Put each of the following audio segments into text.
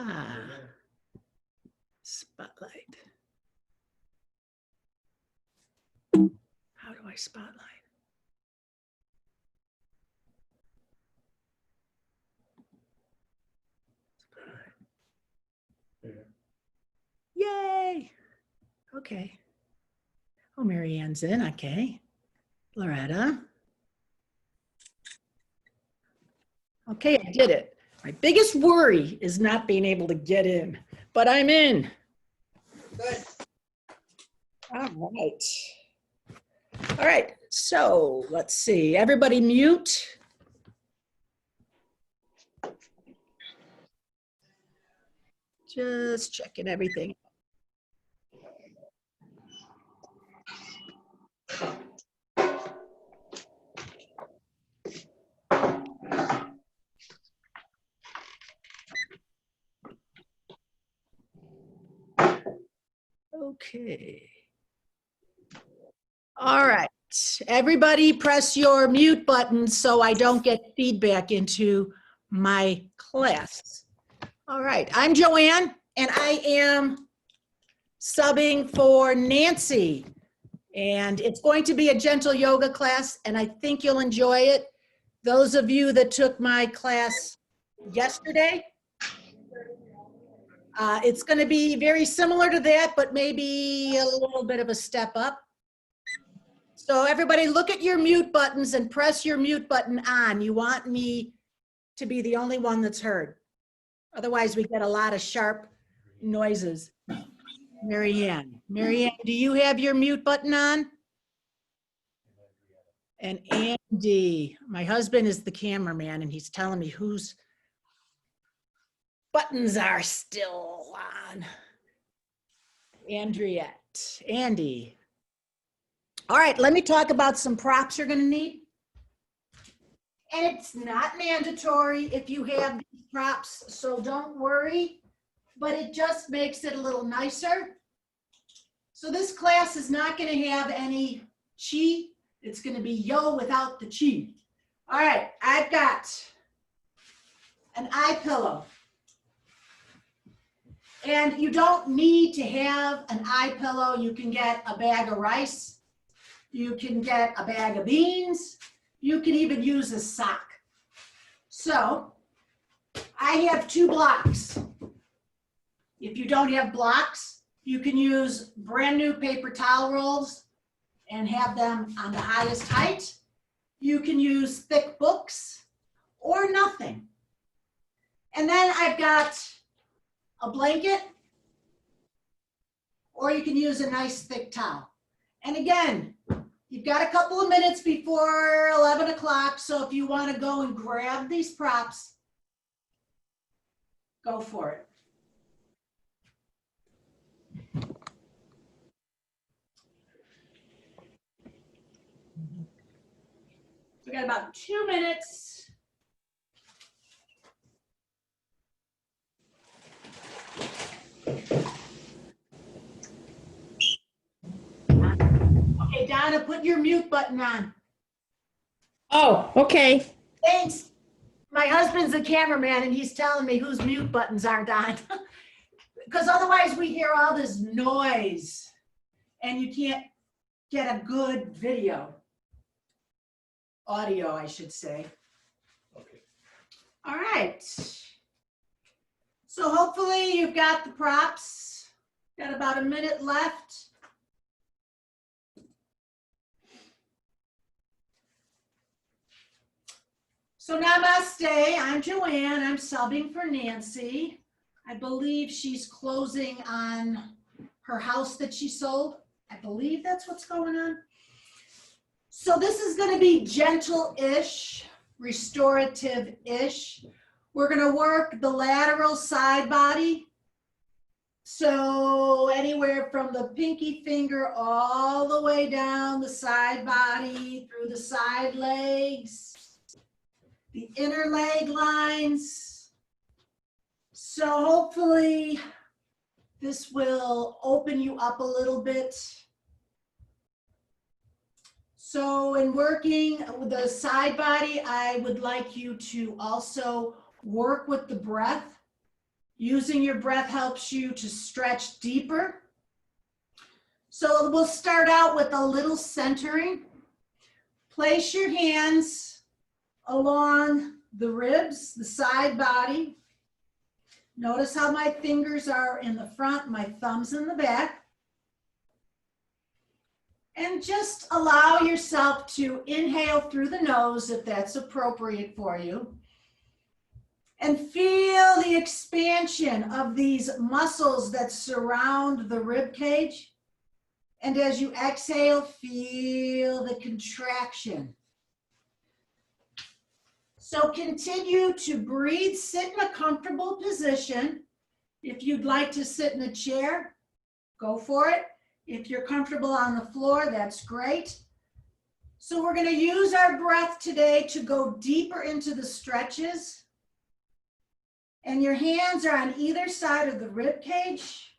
Ah, spotlight. How do I spotlight? Yay. Okay. Oh, Mary Ann's in. Okay. Loretta. Okay, I did it. My biggest worry is not being able to get in, but I'm in. Good. All right. All right, so let's see. Everybody mute. Just checking everything. Okay. All right. Everybody press your mute button so I don't get feedback into my class. All right. I'm Joanne, and I am subbing for Nancy. And it's going to be a gentle yoga class, and I think you'll enjoy it. Those of you that took my class yesterday, it's going to be very similar to that, but maybe a little bit of a step up. So everybody look at your mute buttons and press your mute button on. You want me to be the only one that's heard. Otherwise, we get a lot of sharp noises. Mary Ann, do you have your mute button on? And Andy, my husband is the cameraman, and he's telling me whose buttons are still on. Andriette, Andy. All right, let me talk about some props you're gonna need. And it's not mandatory if you have these props, so don't worry, but it just makes it a little nicer. So this class is not gonna have any chi. It's gonna be yo without the chi. All right, I've got an eye pillow. And you don't need to have an eye pillow. You can get a bag of rice. You can get a bag of beans. You can even use a sock. So I have 2 blocks. If you don't have blocks, you can use brand new paper towel rolls and have them on the highest height. You can use thick books or nothing. And then I've got a blanket, or you can use a nice thick towel. And again, you've got a couple of minutes before 11 o'clock, so if you want to go and grab these props, go for it. We got about 2 minutes. Okay, Donna, put your mute button on. Oh, okay. Thanks. My husband's the cameraman, and he's telling me whose mute buttons aren't on. Because otherwise we hear all this noise, and you can't get a good video. Audio, I should say. Okay. All right. So hopefully you've got the props. Got about a minute left. So namaste, I'm Joanne. I'm subbing for Nancy. I believe she's closing on her house that she sold. I believe that's what's going on. So this is going to be gentle-ish, restorative-ish. We're going to work the lateral side body. So anywhere from the pinky finger all the way down the side body, through the side legs, the inner leg lines. So hopefully this will open you up a little bit. So in working with the side body, I would like you to also work with the breath. Using your breath helps you to stretch deeper. So we'll start out with a little centering. Place your hands along the ribs, the side body. Notice how my fingers are in the front, my thumbs in the back. And just allow yourself to inhale through the nose if that's appropriate for you. And feel the expansion of these muscles that surround the rib cage. And as you exhale, feel the contraction. So continue to breathe, sit in a comfortable position. If you'd like to sit in a chair, go for it. If you're comfortable on the floor, that's great. So we're going to use our breath today to go deeper into the stretches. And your hands are on either side of the rib cage.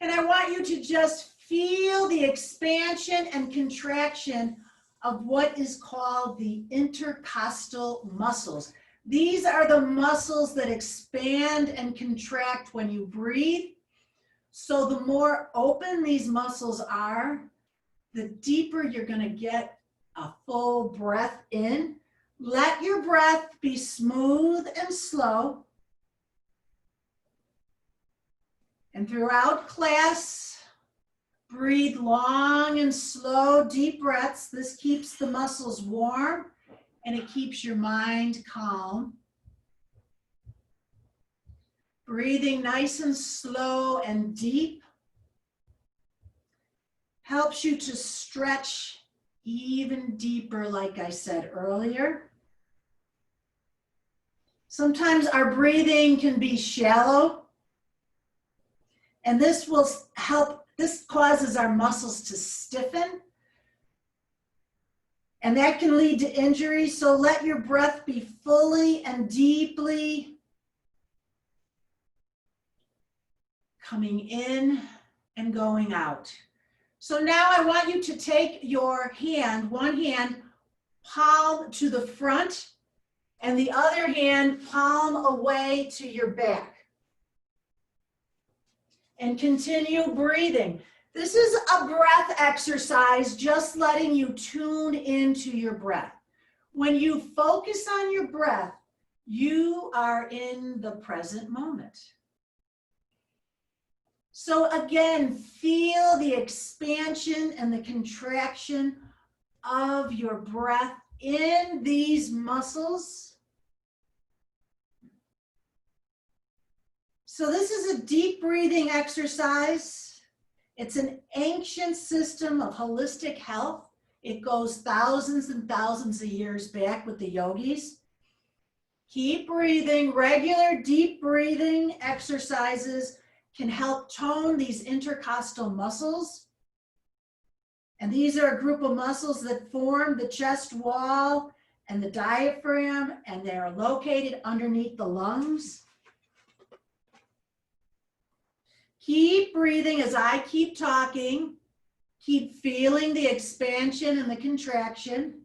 And I want you to just feel the expansion and contraction of what is called the intercostal muscles. These are the muscles that expand and contract when you breathe. So the more open these muscles are, the deeper you're going to get a full breath in. Let your breath be smooth and slow. And throughout class, breathe long and slow, deep breaths. This keeps the muscles warm and it keeps your mind calm. Breathing nice and slow and deep helps you to stretch even deeper, like I said earlier. Sometimes our breathing can be shallow, and this will help. This causes our muscles to stiffen, and that can lead to injury. So let your breath be fully and deeply coming in and going out. So now I want you to take your hand, one hand, palm to the front, and the other hand, palm away to your back. And continue breathing. This is a breath exercise, just letting you tune into your breath. When you focus on your breath, you are in the present moment. So again, feel the expansion and the contraction of your breath in these muscles. So this is a deep breathing exercise. It's an ancient system of holistic health. It goes thousands and thousands of years back with the yogis. Keep breathing. Regular deep breathing exercises can help tone these intercostal muscles. And these are a group of muscles that form the chest wall and the diaphragm, and they are located underneath the lungs. Keep breathing as I keep talking. Keep feeling the expansion and the contraction.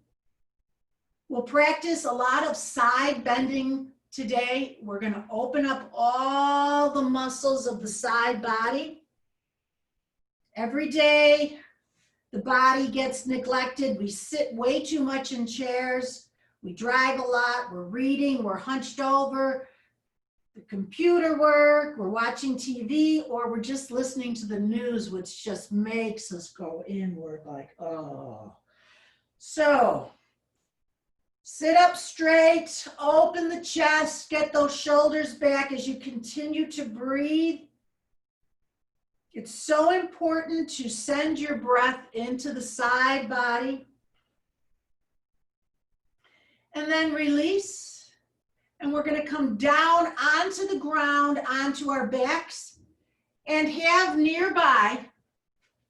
We'll practice a lot of side bending today. We're going to open up all the muscles of the side body. Every day, the body gets neglected. We sit way too much in chairs. We drive a lot. We're reading. We're hunched over. The computer work, we're watching TV, or we're just listening to the news, which just makes us go inward like, oh. So, sit up straight, open the chest, get those shoulders back as you continue to breathe. It's so important to send your breath into the side body. And then release. And we're going to come down onto the ground, onto our backs, and have nearby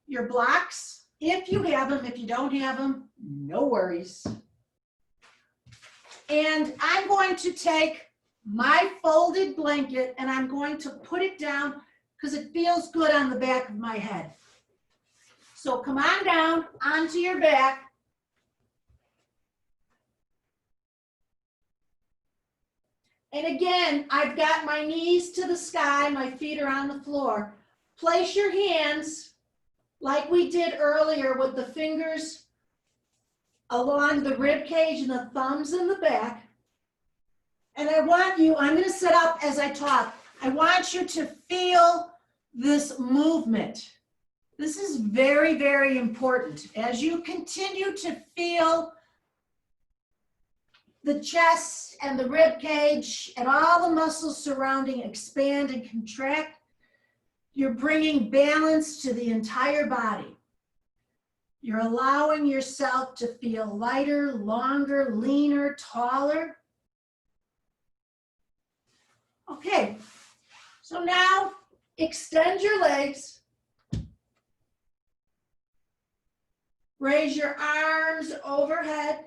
your blocks. If you have them, if you don't have them, no worries. And I'm going to take my folded blanket and I'm going to put it down because it feels good on the back of my head. So come on down onto your back. And again, I've got my knees to the sky, my feet are on the floor. Place your hands like we did earlier with the fingers along the rib cage and the thumbs in the back. And I want you, I'm going to sit up as I talk. I want you to feel this movement. This is very, very important. As you continue to feel the chest and the rib cage and all the muscles surrounding expand and contract, you're bringing balance to the entire body. You're allowing yourself to feel lighter, longer, leaner, taller. Okay, so now extend your legs. Raise your arms overhead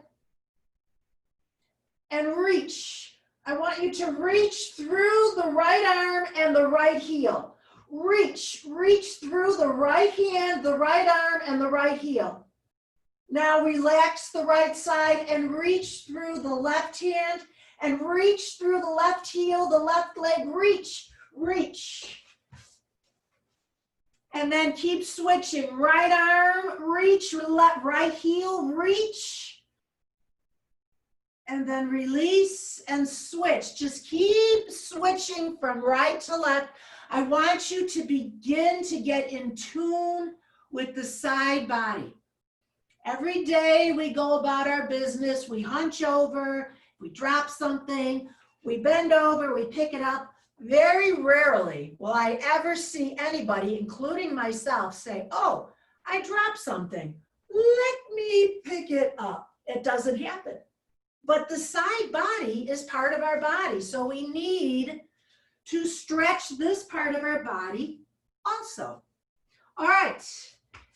and reach. I want you to reach through the right arm and the right heel. Reach through the right hand, the right arm, and the right heel. Now relax the right side and reach through the left hand and reach through the left heel, the left leg, reach. And then keep switching. Right arm, reach, right heel, reach. And then release and switch. Just keep switching from right to left. I want you to begin to get in tune with the side body. Every day we go about our business, we hunch over, we drop something, we bend over, we pick it up. Very rarely will I ever see anybody, including myself, say, oh, I dropped something. Let me pick it up. It doesn't happen. But the side body is part of our body, so we need to stretch this part of our body also. All right,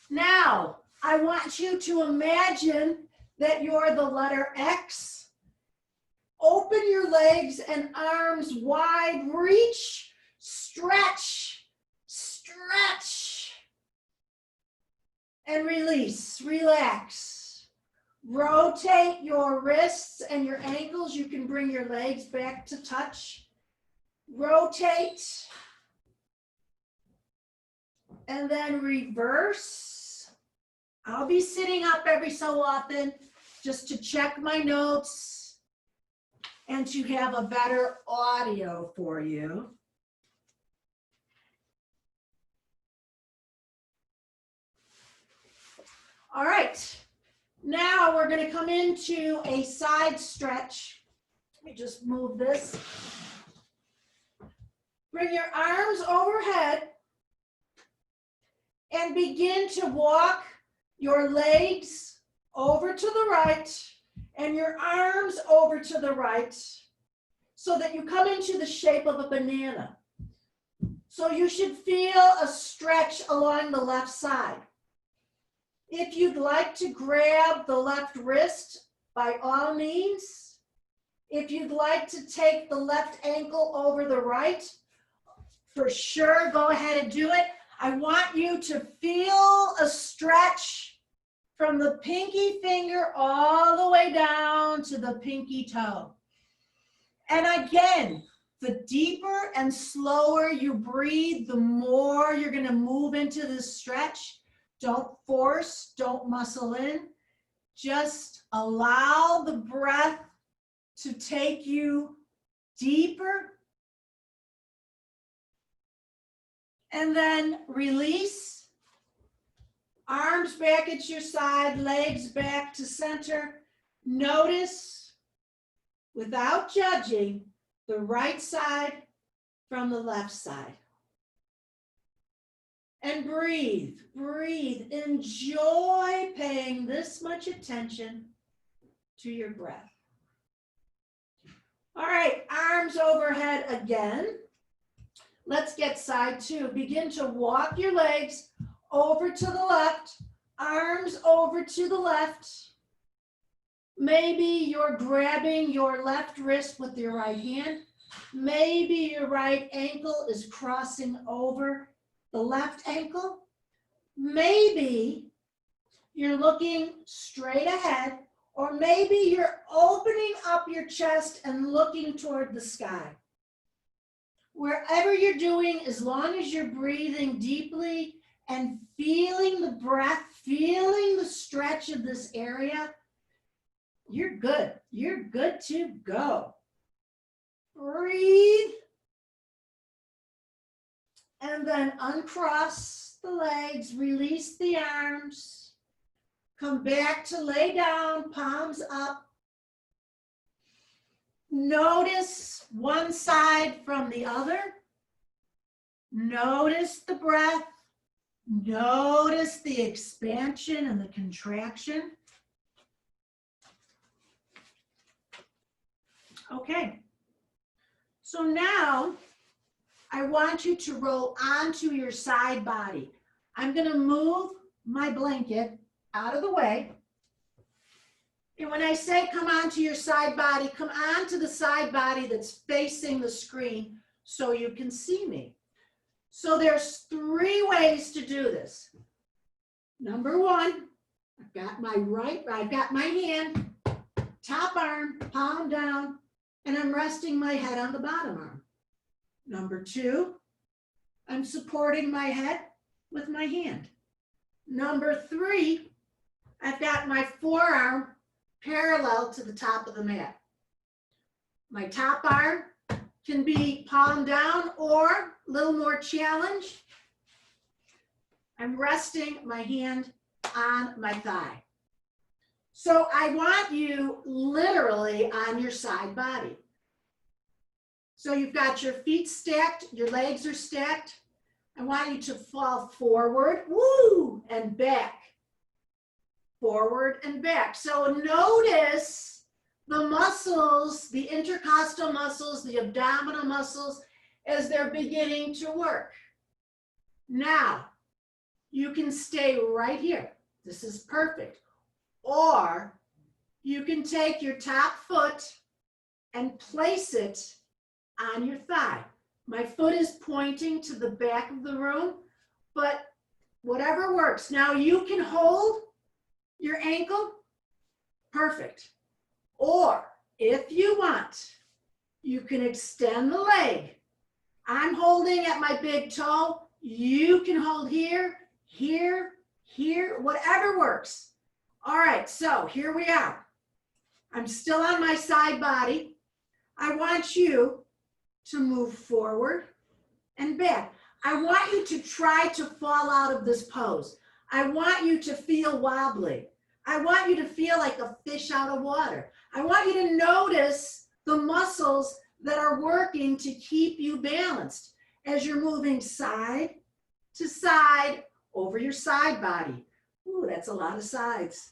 now I want you to imagine that you're the letter X. Open your legs and arms wide, reach, stretch, and release, relax. Rotate your wrists and your ankles. You can bring your legs back to touch. Rotate. And then reverse. I'll be sitting up every so often just to check my notes and to have a better audio for you. All right, now we're going to come into a side stretch. Let me just move this. Bring your arms overhead and begin to walk your legs over to the right and your arms over to the right so that you come into the shape of a banana. So you should feel a stretch along the left side. If you'd like to grab the left wrist, by all means. If you'd like to take the left ankle over the right, for sure, go ahead and do it. I want you to feel a stretch from the pinky finger all the way down to the pinky toe. And again, the deeper and slower you breathe, the more you're going to move into this stretch. Don't force, don't muscle in. Just allow the breath to take you deeper. And then release. Arms back at your side, legs back to center. Notice, without judging, the right side from the left side. And breathe, breathe. Enjoy paying this much attention to your breath. All right, arms overhead again. Let's get side two. Begin to walk your legs over to the left, arms over to the left. Maybe you're grabbing your left wrist with your right hand. Maybe your right ankle is crossing over the left ankle. Maybe you're looking straight ahead Or maybe you're opening up your chest and looking toward the sky. Wherever you're doing, as long as you're breathing deeply and feeling the breath, feeling the stretch of this area, you're good. You're good to go. Breathe. And then uncross the legs, release the arms. Come back to lay down, palms up. Notice one side from the other. Notice the breath. Notice the expansion and the contraction. Okay. So now I want you to roll onto your side body. I'm going to move my blanket out of the way. And when I say come onto your side body, come onto the side body that's facing the screen so you can see me. So there's 3 ways to do this. Number 1, I've got my hand, top arm, palm down, and I'm resting my head on the bottom arm. Number 2, I'm supporting my head with my hand. Number 3, I've got my forearm parallel to the top of the mat. My top arm can be palm down or a little more challenged. I'm resting my hand on my thigh. So I want you literally on your side body. So you've got your feet stacked, your legs are stacked. I want you to fall forward, woo, and back. Forward and back. So notice the muscles, the intercostal muscles, the abdominal muscles, as they're beginning to work. Now, you can stay right here. This is perfect. Or you can take your top foot and place it on your thigh. My foot is pointing to the back of the room, but whatever works. Now you can hold your ankle, perfect. Or if you want, you can extend the leg. I'm holding at my big toe. You can hold here, here, here, whatever works. All right, so here we are. I'm still on my side body. I want you to move forward and back. I want you to try to fall out of this pose. I want you to feel wobbly. I want you to feel like a fish out of water. I want you to notice the muscles that are working to keep you balanced as you're moving side to side over your side body. Ooh, that's a lot of sides.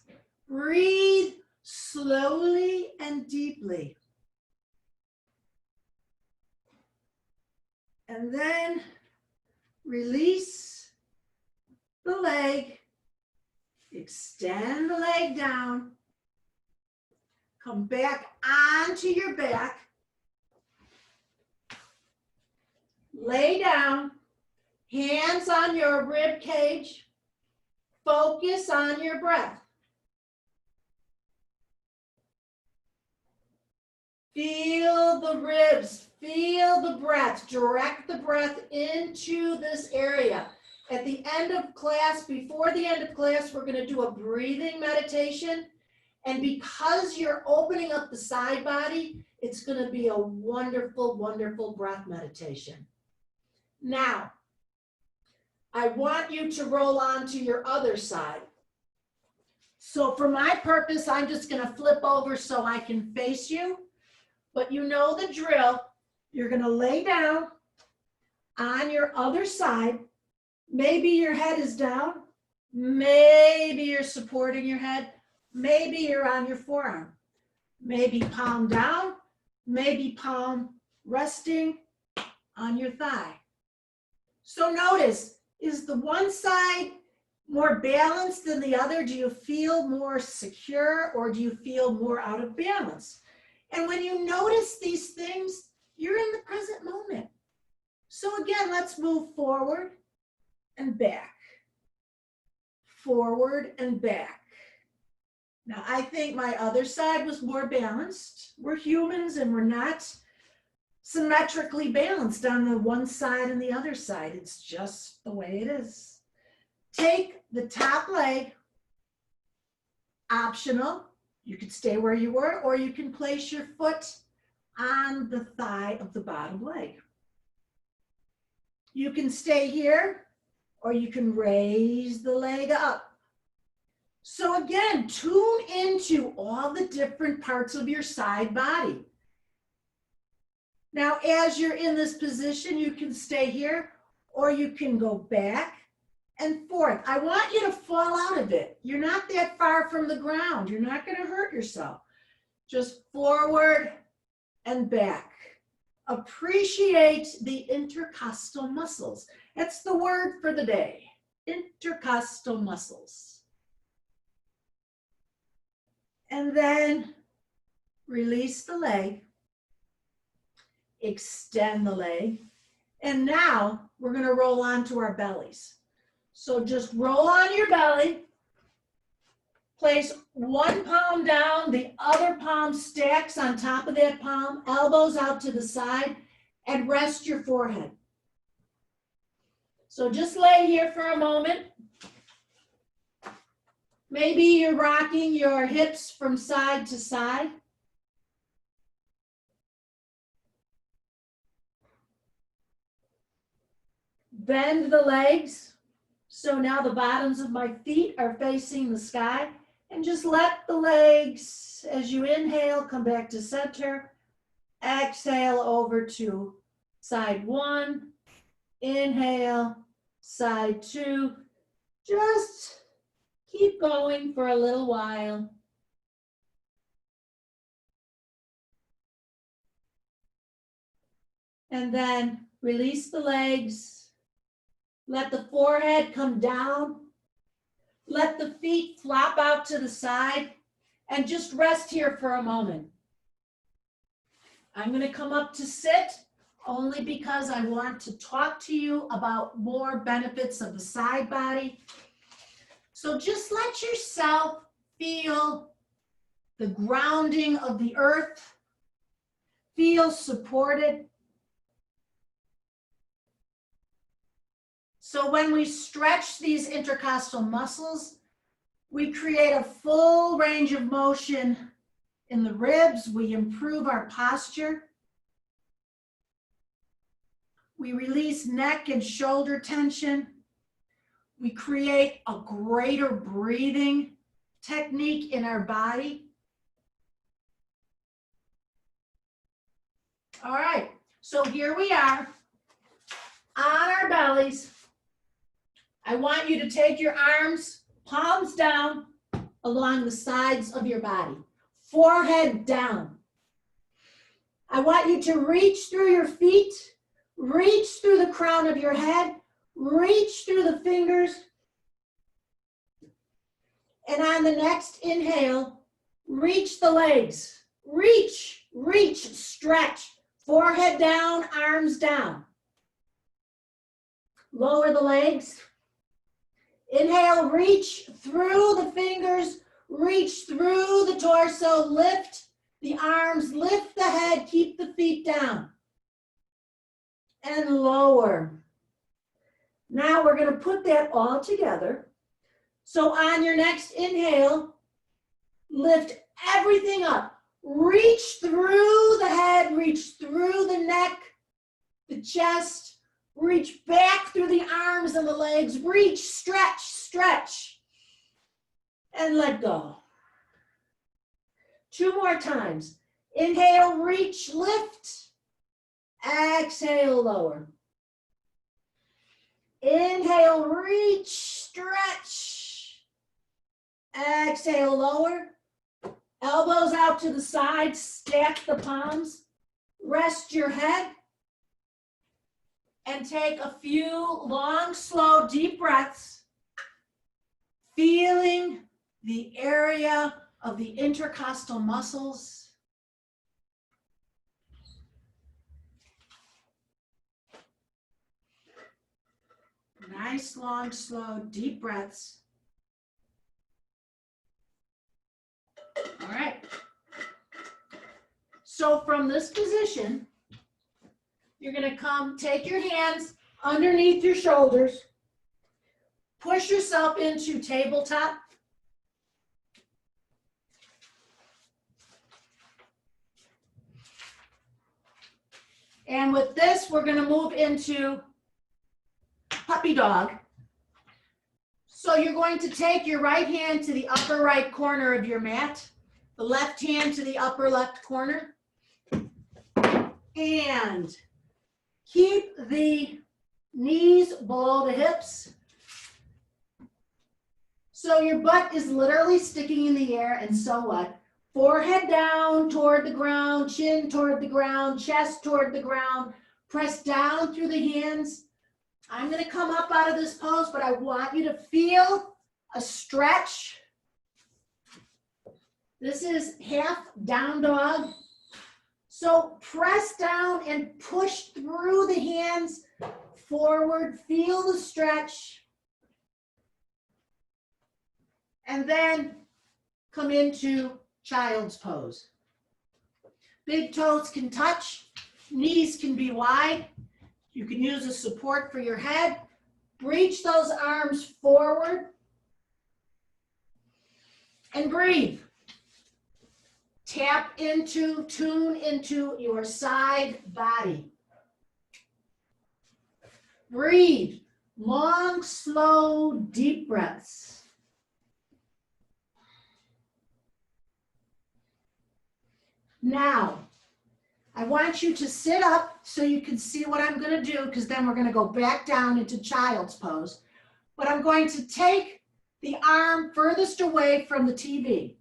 Breathe slowly and deeply. And then release the leg, extend the leg down, come back onto your back, lay down, hands on your rib cage, focus on your breath. Feel the ribs, feel the breath, direct the breath into this area. At the end of class, before the end of class, we're going to do a breathing meditation. And because you're opening up the side body, it's going to be a wonderful, wonderful breath meditation. Now, I want you to roll on to your other side. So for my purpose, I'm just going to flip over so I can face you. But you know the drill. You're going to lay down on your other side. Maybe your head is down. Maybe you're supporting your head. Maybe you're on your forearm. Maybe palm down. Maybe palm resting on your thigh. So notice, is the one side more balanced than the other? Do you feel more secure or do you feel more out of balance? And when you notice these things, you're in the present moment. So again, let's move forward and back. Forward and back. Now, I think my other side was more balanced. We're humans and we're not symmetrically balanced on the one side and the other side. It's just the way it is. Take the top leg, optional. You could stay where you were, or you can place your foot on the thigh of the bottom leg. You can stay here, or you can raise the leg up. So again, tune into all the different parts of your side body. Now, as you're in this position, you can stay here, or you can go back and forth. I want you to fall out of it. You're not that far from the ground. You're not going to hurt yourself. Just forward and back. Appreciate the intercostal muscles. That's the word for the day. Intercostal muscles. And then release the leg. Extend the leg. And now we're going to roll onto our bellies. So just roll on your belly. Place one palm down, the other palm stacks on top of that palm, elbows out to the side, and rest your forehead. So just lay here for a moment. Maybe you're rocking your hips from side to side. Bend the legs. So now the bottoms of my feet are facing the sky. And just let the legs, as you inhale, come back to center. Exhale over to side one. Inhale, side two. Just keep going for a little while. And then release the legs. Let the forehead come down. Let the feet flop out to the side and just rest here for a moment. I'm going to come up to sit only because I want to talk to you about more benefits of the side body. So just let yourself feel the grounding of the earth. Feel supported. So when we stretch these intercostal muscles, we create a full range of motion in the ribs. We improve our posture. We release neck and shoulder tension. We create a greater breathing technique in our body. All right, so here we are on our bellies. I want you to take your arms, palms down along the sides of your body, forehead down. I want you to reach through your feet, reach through the crown of your head, reach through the fingers. And on the next inhale, reach the legs. Reach, reach, stretch. Forehead down, arms down. Lower the legs. Inhale, reach through the fingers, reach through the torso, lift the arms, lift the head, keep the feet down. And lower. Now we're going to put that all together. So on your next inhale, lift everything up. Reach through the head, reach through the neck, the chest, reach back through the arms and the legs, reach, stretch, stretch, and let go. 2 more times. Inhale, reach, lift. Exhale, lower. Inhale, reach, stretch. Exhale, lower. Elbows out to the side, stack the palms. Rest your head. And take a few long, slow, deep breaths, feeling the area of the intercostal muscles. Nice, long, slow, deep breaths. So from this position, you're gonna take your hands underneath your shoulders, push yourself into tabletop. And with this, we're gonna move into puppy dog. So you're going to take your right hand to the upper right corner of your mat, the left hand to the upper left corner, and keep the knees below the hips. So your butt is literally sticking in the air, and so what? Forehead down toward the ground, chin toward the ground, chest toward the ground, press down through the hands. I'm gonna come up out of this pose, but I want you to feel a stretch. This is half down dog. So press down and push through the hands forward, feel the stretch. And then come into child's pose. Big toes can touch, knees can be wide. You can use a support for your head. Reach those arms forward and breathe. Tap into, tune into your side body. Breathe. Long, slow, deep breaths. Now, I want you to sit up so you can see what I'm going to do, because then we're going to go back down into child's pose. But I'm going to take the arm furthest away from the TV.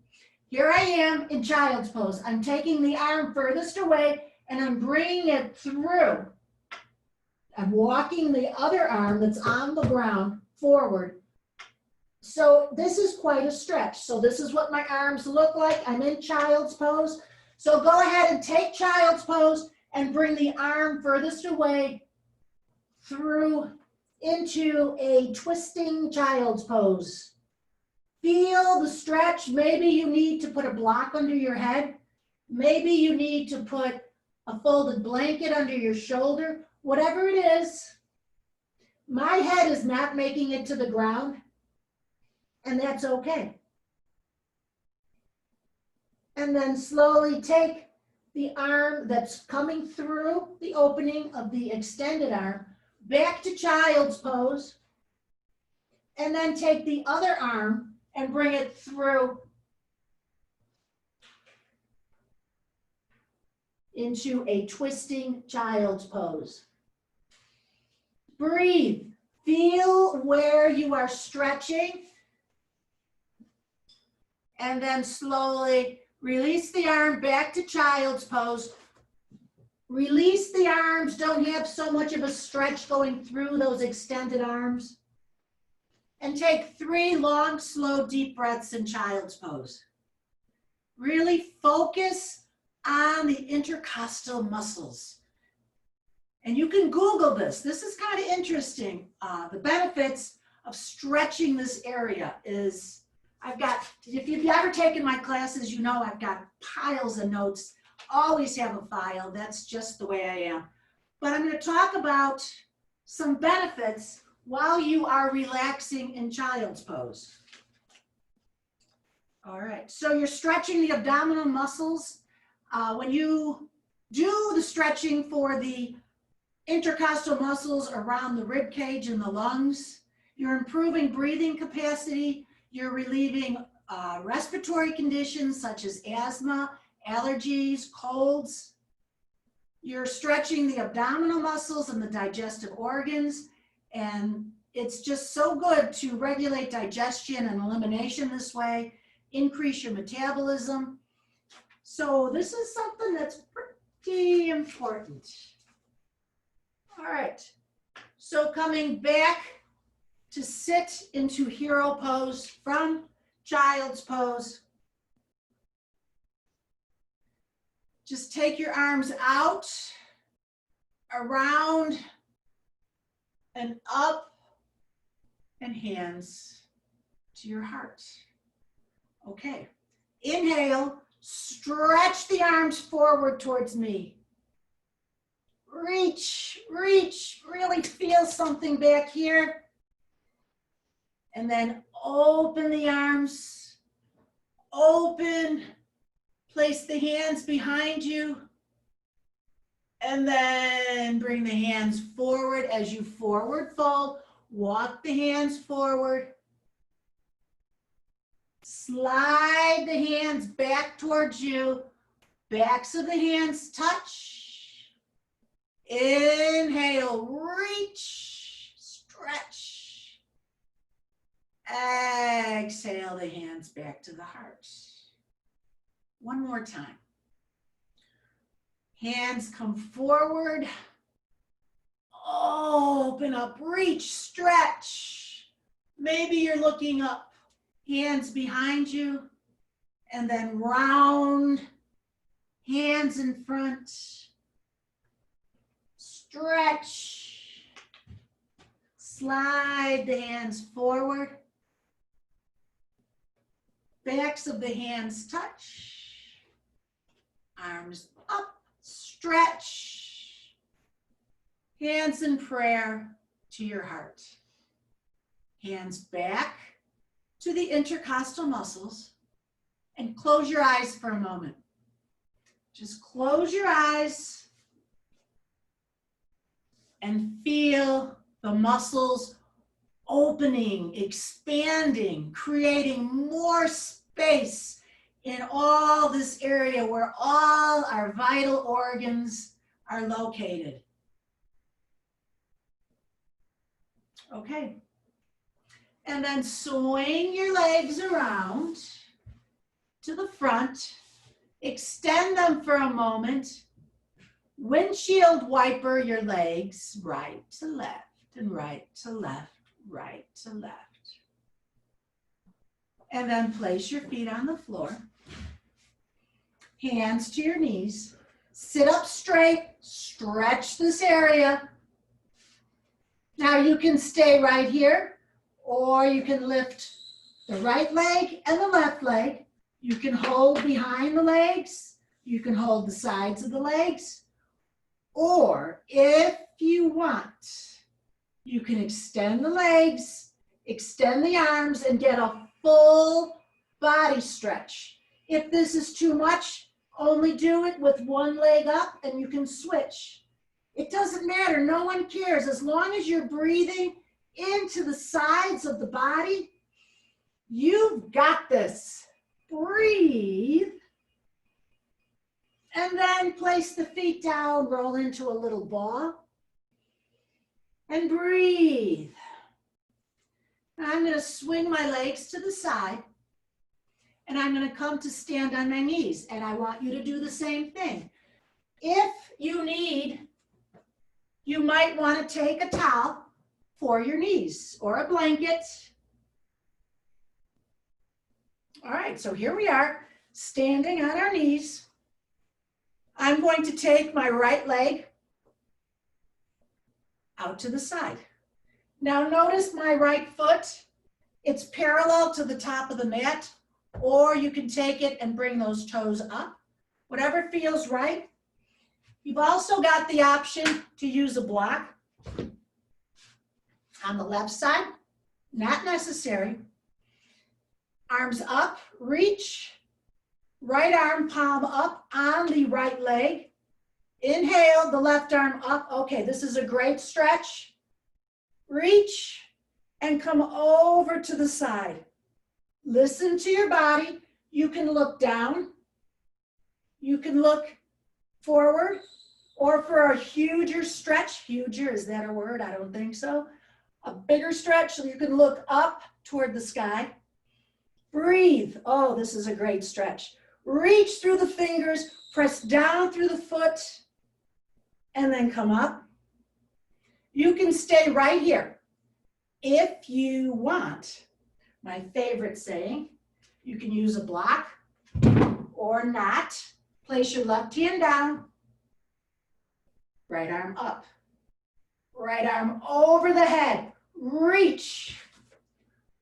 Here I am in child's pose. I'm taking the arm furthest away and I'm bringing it through. I'm walking the other arm that's on the ground forward. So this is quite a stretch. So this is what my arms look like. I'm in child's pose. So go ahead and take child's pose and bring the arm furthest away through into a twisting child's pose. Feel the stretch. Maybe you need to put a block under your head. Maybe you need to put a folded blanket under your shoulder. Whatever it is, my head is not making it to the ground, and that's okay. And then slowly take the arm that's coming through the opening of the extended arm back to child's pose, and then take the other arm and bring it through into a twisting child's pose. Breathe. Feel where you are stretching, and then slowly release the arm back to child's pose. Release the arms. Don't have so much of a stretch going through those extended arms. And take 3 long, slow, deep breaths in child's pose. Really focus on the intercostal muscles. And you can Google this. This is kind of interesting. The benefits of stretching this area is, if you've ever taken my classes, you know I've got piles of notes. Always have a file. That's just the way I am. But I'm going to talk about some benefits while you are relaxing in child's pose. All right, so you're stretching the abdominal muscles. When you do the stretching for the intercostal muscles around the rib cage and the lungs, you're improving breathing capacity, you're relieving respiratory conditions such as asthma, allergies, colds. You're stretching the abdominal muscles and the digestive organs, and it's just so good to regulate digestion and elimination this way, increase your metabolism. So this is something that's pretty important. All right, so coming back to sit into hero pose from child's pose. Just take your arms out, around, and up, and hands to your heart. Okay, inhale, Stretch the arms forward towards me. Reach, reach, really feel something back here. And then open the arms, open, place the hands behind you. And then bring the hands forward as you forward fold. Walk the hands forward. Slide the hands back towards you. Backs of the hands touch. Inhale, reach, stretch. Exhale the hands back to the heart. One more time. Hands come forward. Open up, reach, stretch. Maybe you're looking up. Hands behind you. And then round. Hands in front. Stretch. Slide the hands forward. Backs of the hands touch. Arms up. Stretch. Hands in prayer to your heart. Hands back to the intercostal muscles and close your eyes for a moment. Just close your eyes and feel the muscles opening, expanding, creating more space in all this area where all our vital organs are located. Okay. And then swing your legs around to the front. Extend them for a moment. Windshield wiper your legs right to left and right to left, right to left. And then place your feet on the floor. Hands to your knees. Sit up straight. Stretch this area. Now you can stay right here, or you can lift the right leg and the left leg. You can hold behind the legs. You can hold the sides of the legs. Or if you want, you can extend the legs, extend the arms, and get a full body stretch. If this is too much, only do it with one leg up and you can switch. It doesn't matter, no one cares. As long as you're breathing into the sides of the body, you've got this. Breathe. And then place the feet down, roll into a little ball. And breathe. I'm going to swing my legs to the side. And I'm going to come to stand on my knees. And I want you to do the same thing. If you need, you might want to take a towel for your knees or a blanket. All right, so here we are, standing on our knees. I'm going to take my right leg out to the side. Now notice my right foot, it's parallel to the top of the mat, or you can take it and bring those toes up, whatever feels right. You've also got the option to use a block on the left side, not necessary. Arms up, reach, right arm palm up on the right leg. Inhale, the left arm up. Okay, this is a great stretch. Reach and come over to the side. Listen to your body. You can look down. You can look forward, or for a huger stretch, huger, is that a word? I don't think so. A bigger stretch, so you can look up toward the sky. Breathe. Oh, this is a great stretch. Reach through the fingers, press down through the foot, and then come up. You can stay right here. If you want, my favorite saying, you can use a block or not. Place your left hand down, right arm up, right arm over the head. Reach,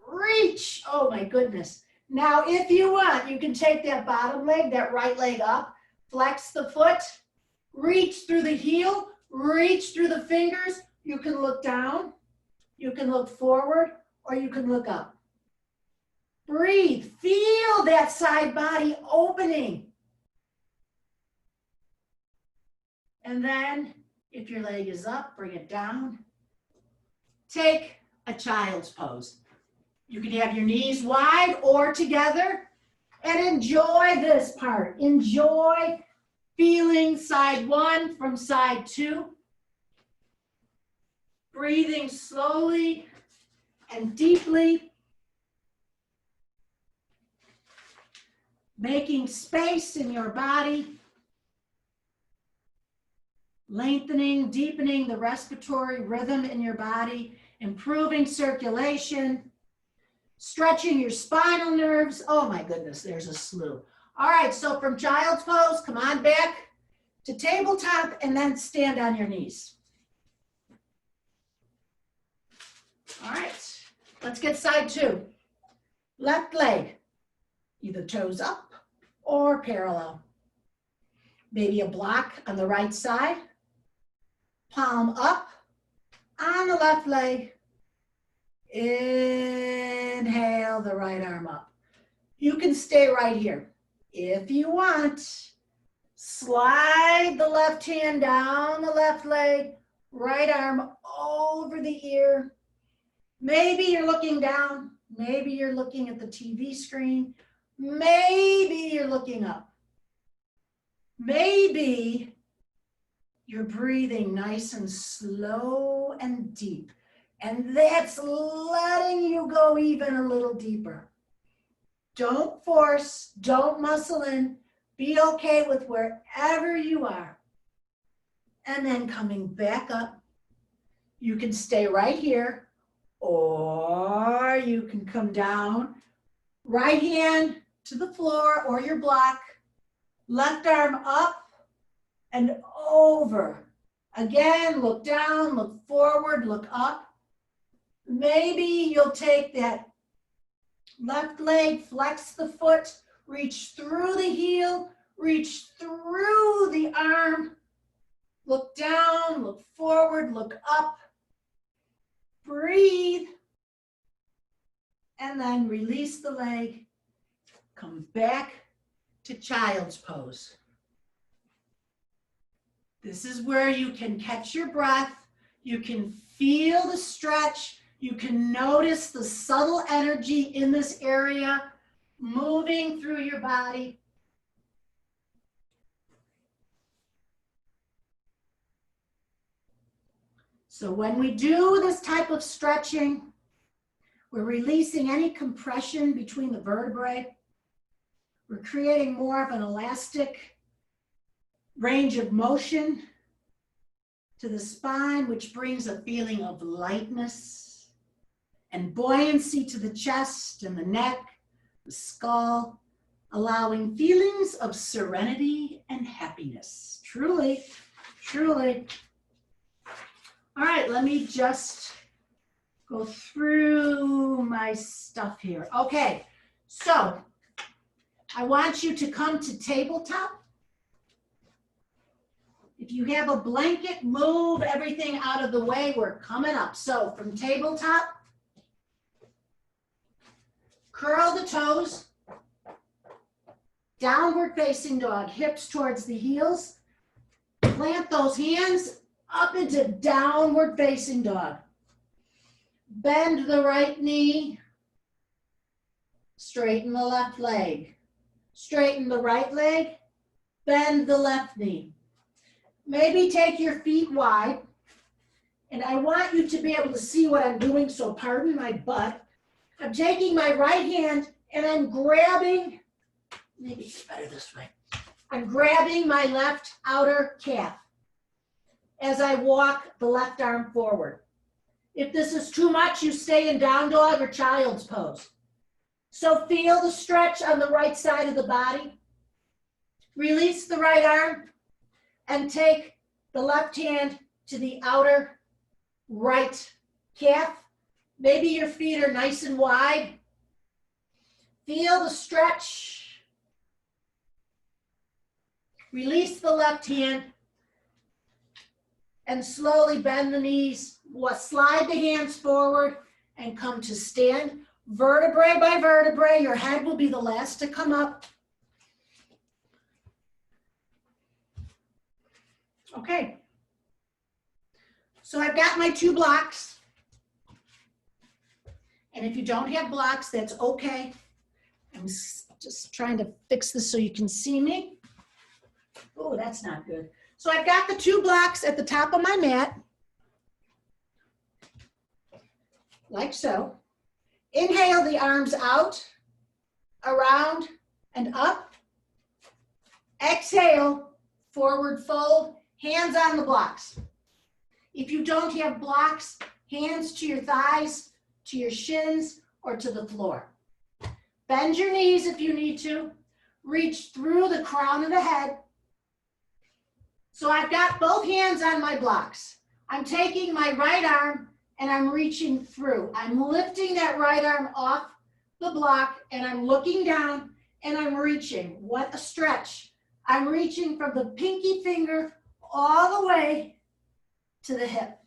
reach. Oh my goodness. Now, if you want, you can take that bottom leg, that right leg up, flex the foot, reach through the heel, reach through the fingers. You can look down, you can look forward, or you can look up. Breathe, feel that side body opening. And then, if your leg is up, bring it down. Take a child's pose. You can have your knees wide or together and enjoy this part. Enjoy feeling side one from side two. Breathing slowly and deeply. Making space in your body. Lengthening, deepening the respiratory rhythm in your body. Improving circulation. Stretching your spinal nerves. Oh my goodness, there's a slew. All right, so from child's pose, come on back to tabletop and then stand on your knees. All right, let's get side two. Left leg, either toes up or parallel. Maybe a block on the right side. Palm up on the left leg. Inhale the right arm up. You can stay right here. If you want, slide the left hand down the left leg, right arm over the ear. Maybe you're looking down. Maybe you're looking at the TV screen. Maybe you're looking up. Maybe you're breathing nice and slow and deep. And that's letting you go even a little deeper. Don't force, don't muscle in. Be okay with wherever you are. And then coming back up, you can stay right here, or you can come down, right hand to the floor or your block, left arm up and over. Again, look down, look forward, look up. Maybe you'll take that left leg, flex the foot, reach through the heel, reach through the arm, look down, look forward, look up, breathe, and then release the leg, come back to child's pose. This is where you can catch your breath, you can feel the stretch, you can notice the subtle energy in this area moving through your body. So when we do this type of stretching, we're releasing any compression between the vertebrae. We're creating more of an elastic range of motion to the spine, which brings a feeling of lightness and buoyancy to the chest and the neck, the skull, allowing feelings of serenity and happiness. Truly, truly. All right, let me just go through my stuff here. Okay, so I want you to come to tabletop. If you have a blanket, move everything out of the way. We're coming up. So from tabletop, curl the toes, downward facing dog, hips towards the heels. Plant those hands up into downward facing dog. Bend the right knee, straighten the left leg. Straighten the right leg, bend the left knee. Maybe take your feet wide, and I want you to be able to see what I'm doing, so pardon my butt. I'm taking my right hand and I'm grabbing, maybe it's better this way. I'm grabbing my left outer calf as I walk the left arm forward. If this is too much, you stay in down dog or child's pose. So feel the stretch on the right side of the body. Release the right arm and take the left hand to the outer right calf. Maybe your feet are nice and wide. Feel the stretch. Release the left hand and slowly bend the knees. Slide the hands forward and come to stand. Vertebrae by vertebrae, your head will be the last to come up. Okay. So I've got my 2 blocks. And if you don't have blocks, that's okay. I'm just trying to fix this so you can see me. Oh, that's not good. So I've got the 2 blocks at the top of my mat, like so. Inhale the arms out, around, and up. Exhale, forward fold, hands on the blocks. If you don't have blocks, hands to your thighs, to your shins, or to the floor. Bend your knees if you need to. Reach through the crown of the head. So I've got both hands on my blocks. I'm taking my right arm and I'm reaching through. I'm lifting that right arm off the block and I'm looking down and I'm reaching. What a stretch. I'm reaching from the pinky finger all the way to the hip.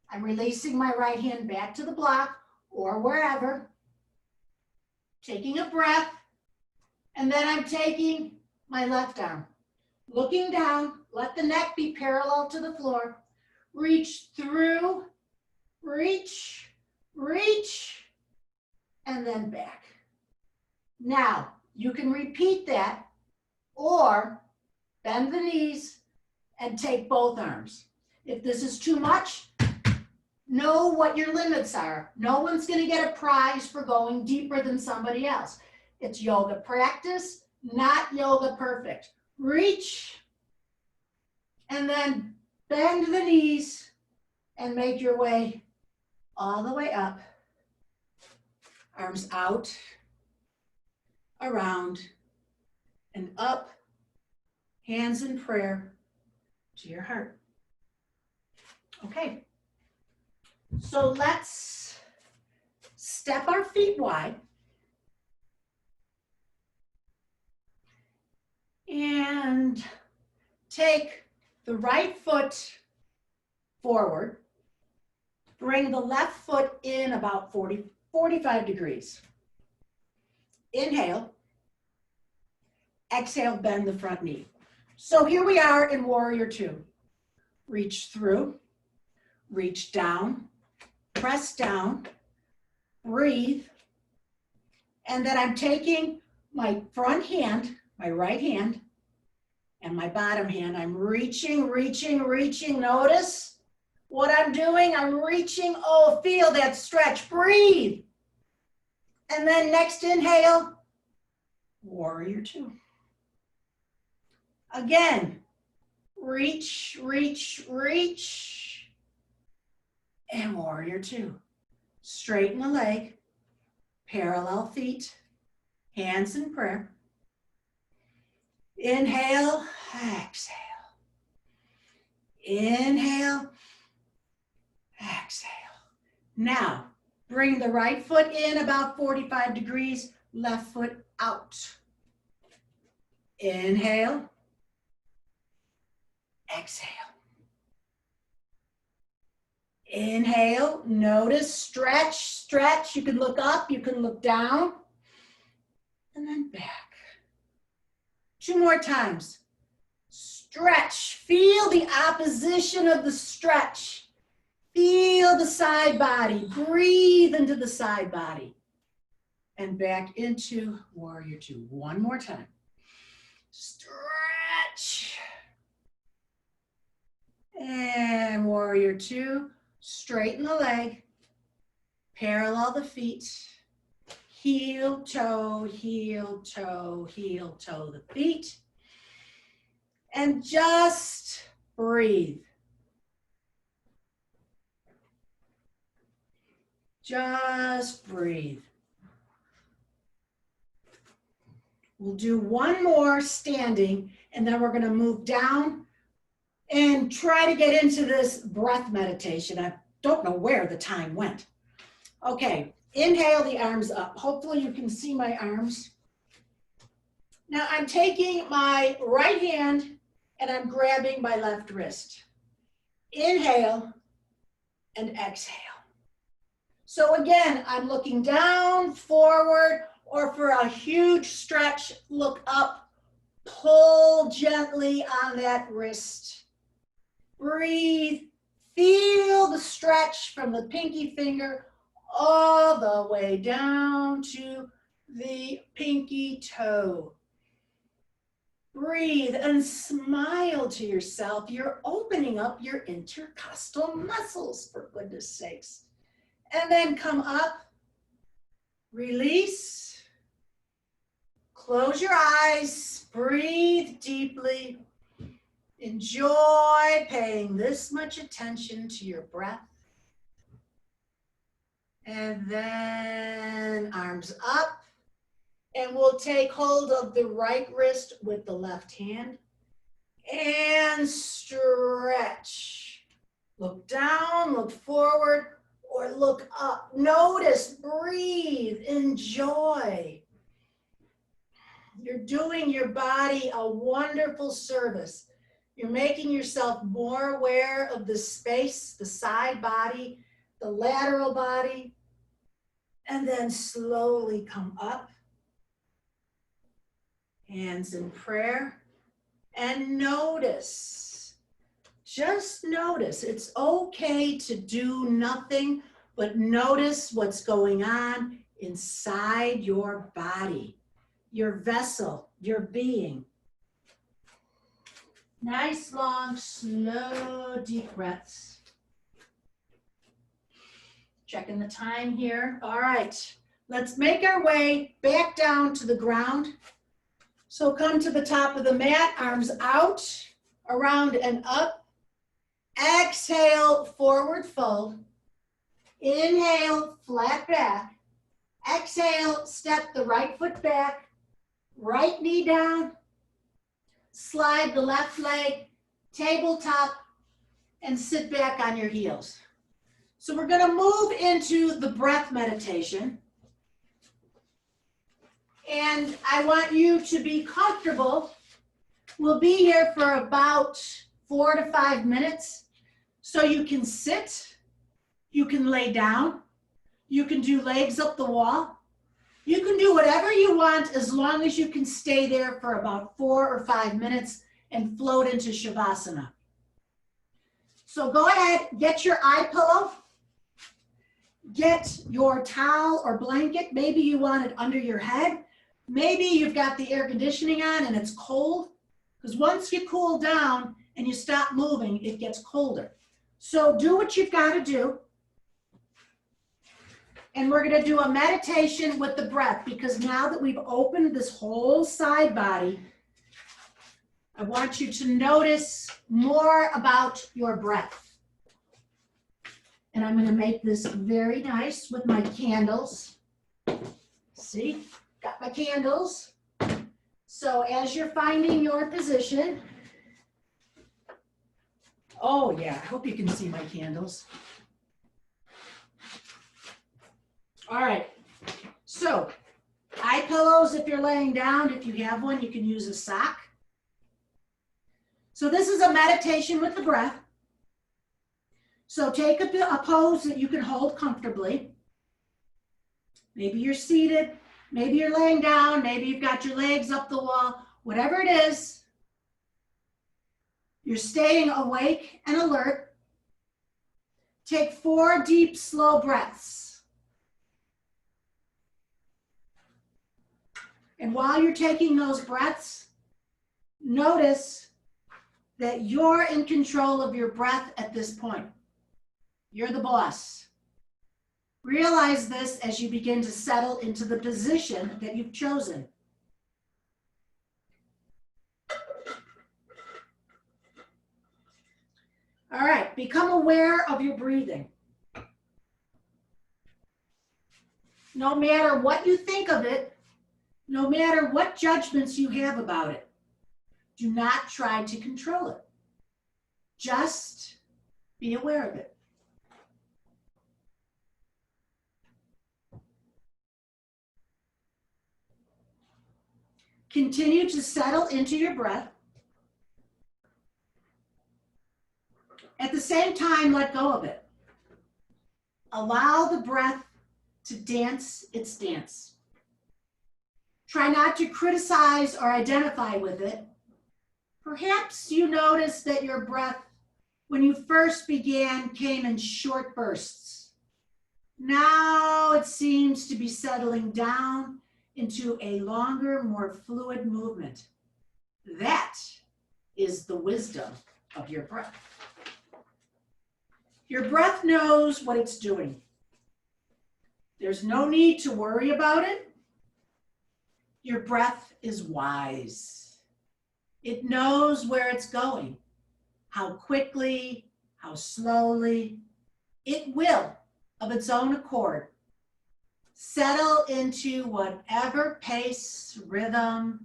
I'm releasing my right hand back to the block or wherever. Taking a breath. And then I'm taking my left arm. Looking down, let the neck be parallel to the floor. Reach through, reach, reach, and then back. Now, you can repeat that or bend the knees and take both arms. If this is too much, know what your limits are. No one's going to get a prize for going deeper than somebody else. It's yoga practice, not yoga perfect. Reach, and then bend the knees and make your way all the way up. Arms out, around, and up. Hands in prayer to your heart. Okay. So let's step our feet wide. And take the right foot forward. Bring the left foot in about 45 degrees. Inhale. Exhale, bend the front knee. So here we are in Warrior 2. Reach through, reach down, press down, breathe. And then I'm taking my front hand, my right hand, and my bottom hand. I'm reaching, reaching, reaching. Notice what I'm doing. I'm reaching. Oh, feel that stretch. Breathe. And then next inhale, Warrior 2. Again, reach, reach, reach. And Warrior 2. Straighten the leg, parallel feet, hands in prayer. Inhale, exhale. Inhale, exhale. Now, bring the right foot in about 45 degrees, left foot out. Inhale, exhale. Inhale, notice, stretch, stretch. You can look up, you can look down, and then back. 2 more times. Stretch. Feel the opposition of the stretch. Feel the side body. Breathe into the side body. And back into Warrior 2. 1 more time. Stretch. And Warrior 2. Straighten the leg. Parallel the feet. Heel, toe, heel, toe, heel, toe the feet. And just breathe. Just breathe. We'll do 1 more standing, and then we're going to move down and try to get into this breath meditation. I don't know where the time went. Okay, inhale the arms up. Hopefully you can see my arms. Now I'm taking my right hand and I'm grabbing my left wrist. Inhale and exhale. So again, I'm looking down, forward, or for a huge stretch, look up, pull gently on that wrist. Breathe, feel the stretch from the pinky finger all the way down to the pinky toe. Breathe and smile to yourself. You're opening up your intercostal muscles, for goodness sakes. And then come up, release, close your eyes, breathe deeply. Enjoy paying this much attention to your breath. And then arms up. And we'll take hold of the right wrist with the left hand. And stretch. Look down, look forward, or look up. Notice, breathe, enjoy. You're doing your body a wonderful service. You're making yourself more aware of the space, the side body, the lateral body, and then slowly come up. Hands in prayer. And notice, just notice. It's okay to do nothing, but notice what's going on inside your body, your vessel, your being. Nice, long, slow, deep breaths. Checking the time here. All right, let's make our way back down to the ground. So come to the top of the mat, arms out, around and up. Exhale, forward fold. Inhale, flat back. Exhale, step the right foot back, right knee down. Slide the left leg, tabletop, and sit back on your heels. So we're going to move into the breath meditation. And I want you to be comfortable. We'll be here for about 4 to 5 minutes. So you can sit, you can lay down, you can do legs up the wall. You can do whatever you want as long as you can stay there for about 4 or 5 minutes and float into Shavasana. So go ahead, get your eye pillow, get your towel or blanket. Maybe you want it under your head. Maybe you've got the air conditioning on and it's cold, because once you cool down and you stop moving, it gets colder. So do what you've got to do. And we're going to do a meditation with the breath, because now that we've opened this whole side body, I want you to notice more about your breath. And I'm going to make this very nice with my candles. See, got my candles. So as you're finding your position, oh yeah, I hope you can see my candles. All right, so eye pillows if you're laying down. If you have one, you can use a sock. So this is a meditation with the breath. So take a pose that you can hold comfortably. Maybe you're seated, maybe you're laying down, maybe you've got your legs up the wall, whatever it is. You're staying awake and alert. Take 4 deep, slow breaths. And while you're taking those breaths, notice that you're in control of your breath at this point. You're the boss. Realize this as you begin to settle into the position that you've chosen. All right, become aware of your breathing. No matter what you think of it, no matter what judgments you have about it, do not try to control it. Just be aware of it. Continue to settle into your breath. At the same time, let go of it. Allow the breath to dance its dance. Try not to criticize or identify with it. Perhaps you notice that your breath, when you first began, came in short bursts. Now it seems to be settling down into a longer, more fluid movement. That is the wisdom of your breath. Your breath knows what it's doing. There's no need to worry about it. Your breath is wise. It knows where it's going, how quickly, how slowly. It will, of its own accord, settle into whatever pace, rhythm,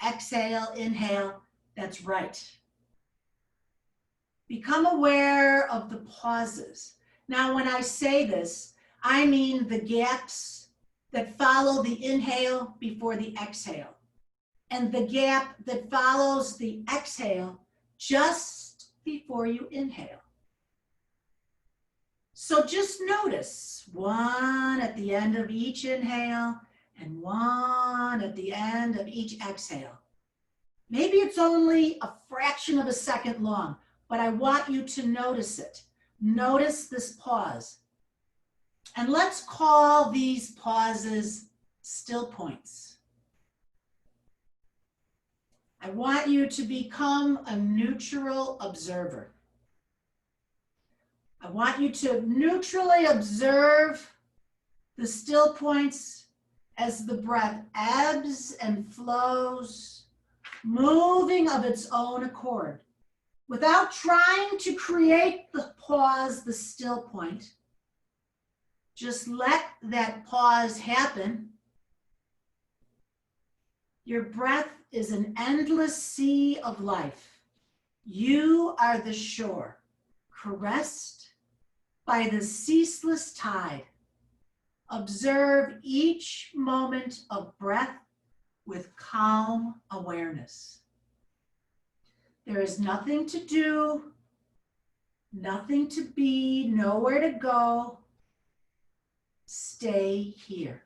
exhale, inhale, that's right. Become aware of the pauses. Now, when I say this, I mean the gaps that follow the inhale before the exhale, and the gap that follows the exhale just before you inhale. So just notice one at the end of each inhale and one at the end of each exhale. Maybe it's only a fraction of a second long, but I want you to notice it. Notice this pause. And let's call these pauses still points. I want you to become a neutral observer. I want you to neutrally observe the still points as the breath ebbs and flows, moving of its own accord, without trying to create the pause, the still point. Just let that pause happen. Your breath is an endless sea of life. You are the shore, caressed by the ceaseless tide. Observe each moment of breath with calm awareness. There is nothing to do, nothing to be, nowhere to go. Stay here.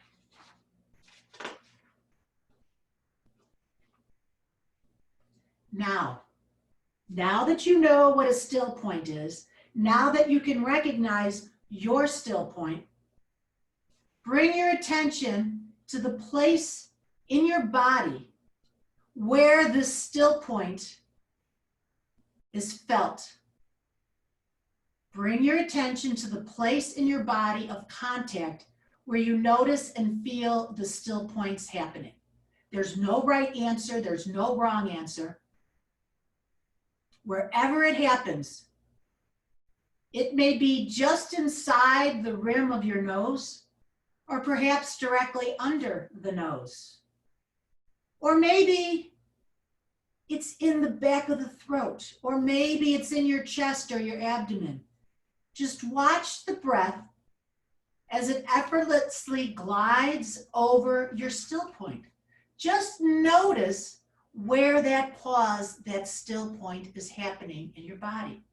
Now that you know what a still point is, now that you can recognize your still point, bring your attention to the place in your body where this still point is felt. Bring your attention to the place in your body of contact where you notice and feel the still points happening. There's no right answer, there's no wrong answer. Wherever it happens, it may be just inside the rim of your nose, or perhaps directly under the nose. Or maybe it's in the back of the throat, or maybe it's in your chest or your abdomen. Just watch the breath as it effortlessly glides over your still point. Just notice where that pause, that still point is happening in your body.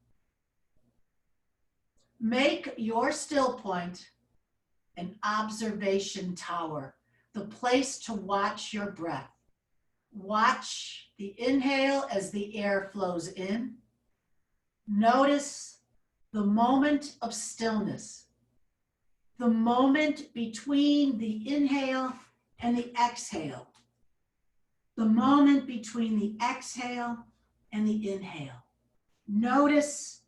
Make your still point an observation tower, the place to watch your breath. Watch the inhale as the air flows in. Notice the moment of stillness, the moment between the inhale and the exhale, the moment between the exhale and the inhale. Notice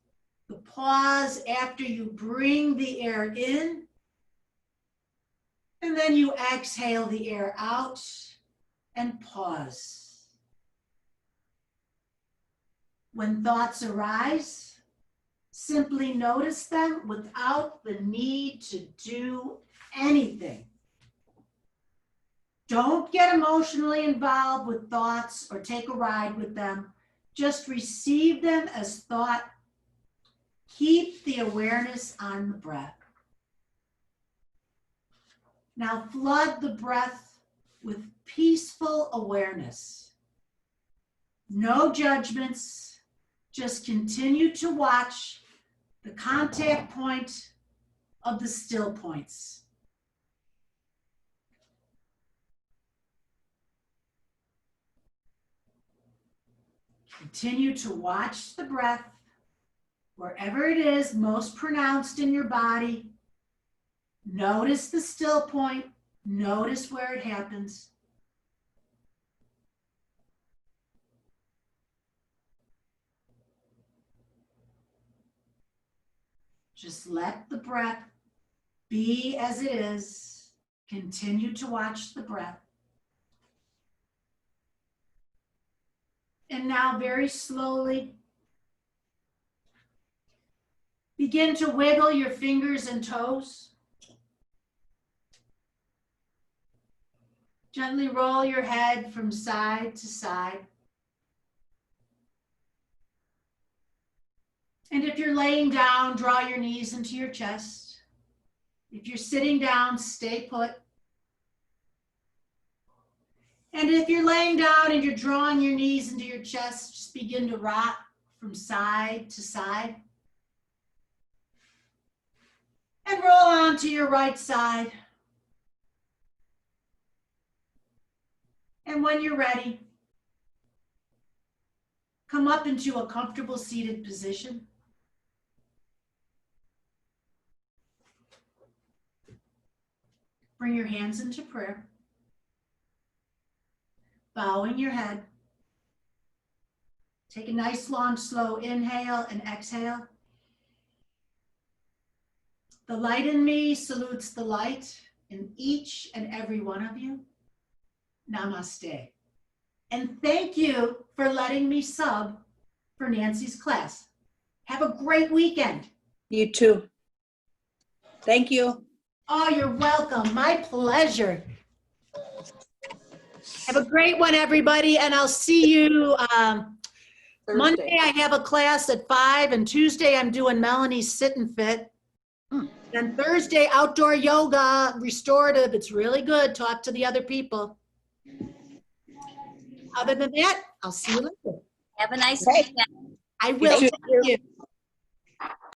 the pause after you bring the air in, and then you exhale the air out and pause. When thoughts arise, simply notice them without the need to do anything. Don't get emotionally involved with thoughts or take a ride with them. Just receive them as thought. Keep the awareness on the breath. Now flood the breath with peaceful awareness. No judgments, just continue to watch the contact point of the still points. Continue to watch the breath wherever it is most pronounced in your body. Notice the still point. Notice where it happens. Just let the breath be as it is. Continue to watch the breath. And now very slowly, begin to wiggle your fingers and toes. Gently roll your head from side to side. And if you're laying down, draw your knees into your chest. If you're sitting down, stay put. And if you're laying down and you're drawing your knees into your chest, just begin to rock from side to side. And roll on to your right side. And when you're ready, come up into a comfortable seated position. Bring your hands into prayer. Bowing your head. Take a nice, long, slow inhale and exhale. The light in me salutes the light in each and every one of you. Namaste. And thank you for letting me sub for Nancy's class. Have a great weekend. You too. Thank you. Oh, you're welcome. My pleasure. Have a great one, everybody, and I'll see you Monday. I have a class at 5, and Tuesday I'm doing Melanie's Sit and Fit. And Thursday, outdoor yoga, restorative. It's really good. Talk to the other people. Other than that, I'll see you later. Have a nice Right. weekend. I will. You Thank too. you.